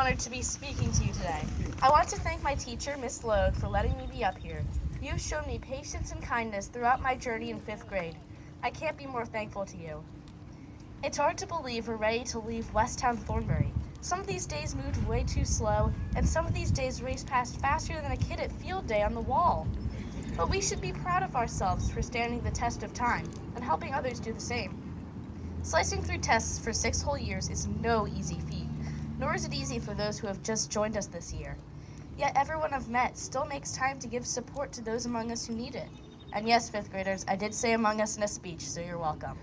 honored to be speaking to you today. I want to thank my teacher, Miss Logue, for letting me be up here. You've shown me patience and kindness throughout my journey in 5th grade. I can't be more thankful to you. It's hard to believe we're ready to leave Westtown Thornbury. Some of these days moved way too slow, and some of these days raced past faster than a kid at field day on the wall. But we should be proud of ourselves for standing the test of time and helping others do the same. Slicing through tests for 6 whole years is no easy feat, nor is it easy for those who have just joined us this year. Yet everyone I've met still makes time to give support to those among us who need it. And yes, 5th graders, I did say among us in a speech, so you're welcome.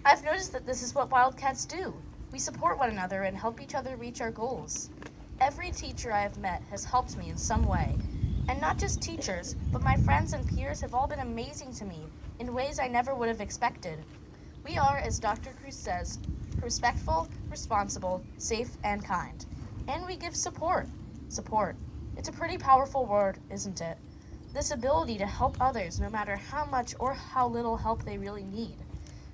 I've noticed that this is what Wildcats do. We support one another and help each other reach our goals. Every teacher I have met has helped me in some way. And not just teachers, but my friends and peers have all been amazing to me in ways I never would have expected. We are, as Dr. Cruz says, respectful, responsible, safe, and kind. And we give support. Support. It's a pretty powerful word, isn't it? This ability to help others no matter how much or how little help they really need.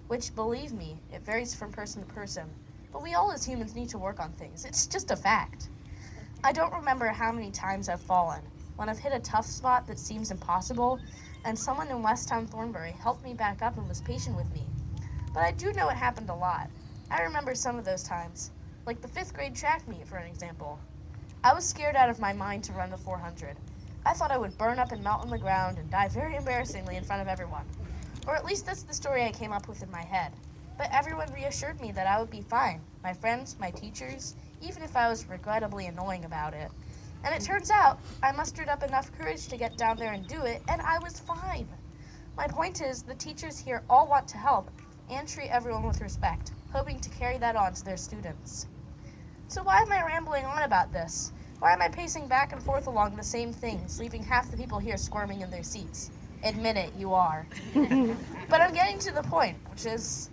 Which, believe me, it varies from person to person. But we all as humans need to work on things. It's just a fact. I don't remember how many times I've fallen, when I've hit a tough spot that seems impossible, and someone in Westtown Thornbury helped me back up and was patient with me. But I do know it happened a lot. I remember some of those times, like the 5th grade track meet, for an example. I was scared out of my mind to run the 400. I thought I would burn up and melt on the ground and die very embarrassingly in front of everyone. Or at least that's the story I came up with in my head. But everyone reassured me that I would be fine. My friends, my teachers, even if I was regrettably annoying about it. And it turns out, I mustered up enough courage to get down there and do it, and I was fine. My point is, the teachers here all want to help and treat everyone with respect, hoping to carry that on to their students. So why am I rambling on about this? Why am I pacing back and forth along the same things, leaving half the people here squirming in their seats? Admit it, you are. But I'm getting to the point, which is,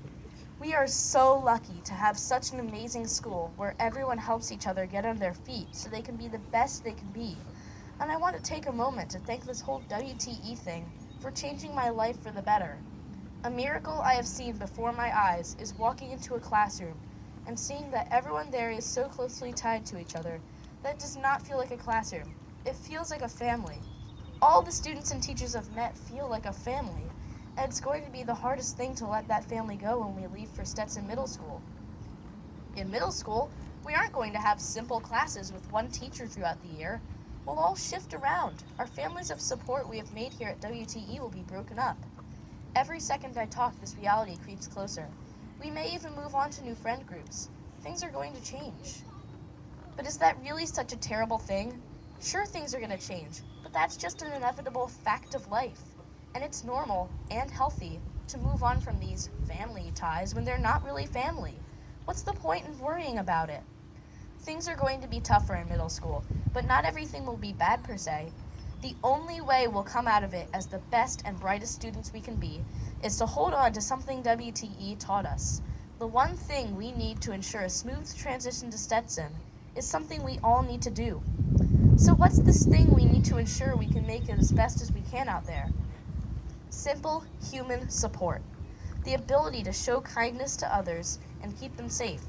we are so lucky to have such an amazing school where everyone helps each other get on their feet so they can be the best they can be. And I want to take a moment to thank this whole WTE thing for changing my life for the better. A miracle I have seen before my eyes is walking into a classroom and seeing that everyone there is so closely tied to each other that it does not feel like a classroom. It feels like a family. All the students and teachers I've met feel like a family, and it's going to be the hardest thing to let that family go when we leave for Stetson Middle School. In middle school, we aren't going to have simple classes with one teacher throughout the year. We'll all shift around. Our families of support we have made here at WTE will be broken up. Every second I talk, this reality creeps closer. We may even move on to new friend groups. Things are going to change. But is that really such a terrible thing? Sure, things are going to change, but that's just an inevitable fact of life. And it's normal and healthy to move on from these family ties when they're not really family. What's the point in worrying about it? Things are going to be tougher in middle school, but not everything will be bad per se. The only way we'll come out of it as the best and brightest students we can be is to hold on to something WTE taught us. The one thing we need to ensure a smooth transition to Stetson is something we all need to do. So what's this thing we need to ensure we can make it as best as we can out there? Simple human support. The ability to show kindness to others and keep them safe.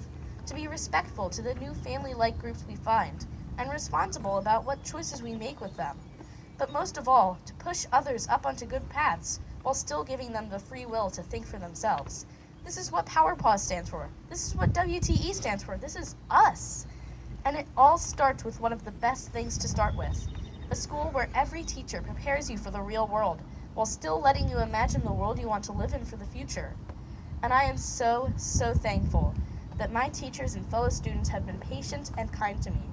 To be respectful to the new family-like groups we find, and responsible about what choices we make with them. But most of all, to push others up onto good paths while still giving them the free will to think for themselves. This is what PowerPause stands for. This is what WTE stands for. This is us. And it all starts with one of the best things to start with. A school where every teacher prepares you for the real world while still letting you imagine the world you want to live in for the future. And I am so, so thankful that my teachers and fellow students have been patient and kind to me.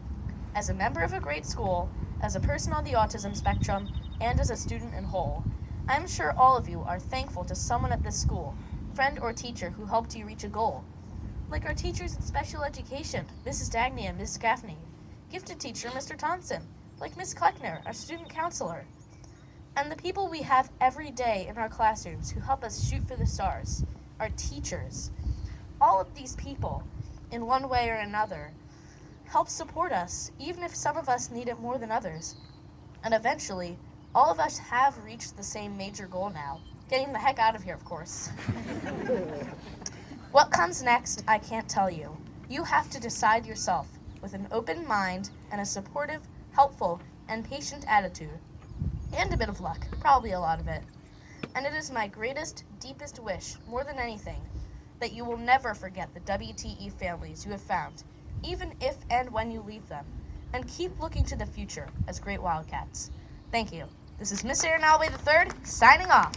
As a member of a great school, as a person on the autism spectrum, and as a student in whole, I'm sure all of you are thankful to someone at this school, friend or teacher who helped you reach a goal. Like our teachers in special education, Mrs. Dagny and Ms. Gaffney, gifted teacher Mr. Thompson, like Ms. Kleckner, our student counselor, and the people we have every day in our classrooms who help us shoot for the stars, our teachers. All of these people, in one way or another, help support us, even if some of us need it more than others. And eventually, all of us have reached the same major goal now, getting the heck out of here, of course. What comes next, I can't tell you. You have to decide yourself with an open mind and a supportive, helpful, and patient attitude. And a bit of luck, probably a lot of it. And it is my greatest, deepest wish, more than anything, that you will never forget the WTE families you have found, even if and when you leave them, and keep looking to the future as great Wildcats. Thank you. This is Miss Erin III, signing off.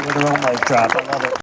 Literal mic drop. I love it.